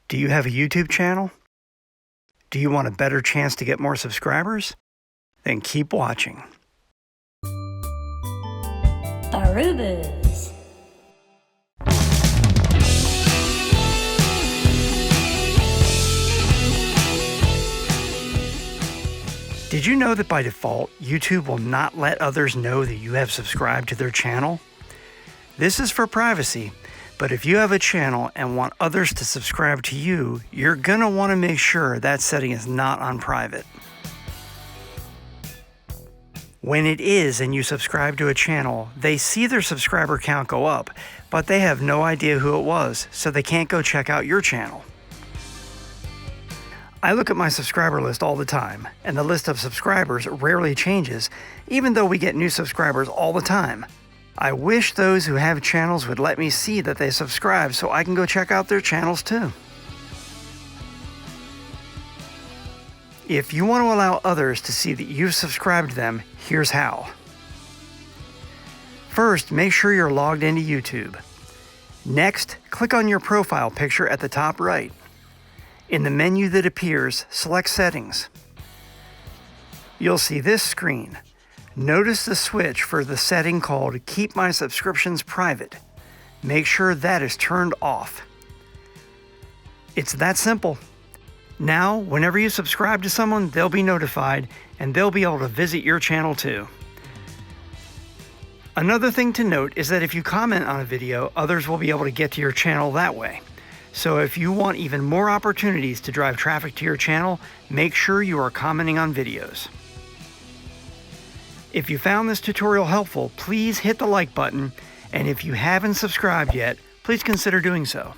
Do you have a YouTube channel? Do you want a better chance to get more subscribers? Then keep watching. Arubas. Did you know that by default, YouTube will not let others know that you have subscribed to their channel? This is for privacy, but if you have a channel and want others to subscribe to you, you're gonna want to make sure that setting is not on private. When it is and you subscribe to a channel, they see their subscriber count go up, but they have no idea who it was, so they can't go check out your channel. I look at my subscriber list all the time, and the list of subscribers rarely changes, even though we get new subscribers all the time. I wish those who have channels would let me see that they subscribe so I can go check out their channels too. If you want to allow others to see that you've subscribed to them, here's how. First, make sure you're logged into YouTube. Next, click on your profile picture at the top right. In the menu that appears, select Settings. You'll see this screen. Notice the switch for the setting called Keep My Subscriptions Private. Make sure that is turned off. It's that simple. Now, whenever you subscribe to someone, they'll be notified and they'll be able to visit your channel too. Another thing to note is that if you comment on a video, others will be able to get to your channel that way. So if you want even more opportunities to drive traffic to your channel, make sure you are commenting on videos. If you found this tutorial helpful, please hit the like button, and if you haven't subscribed yet, please consider doing so.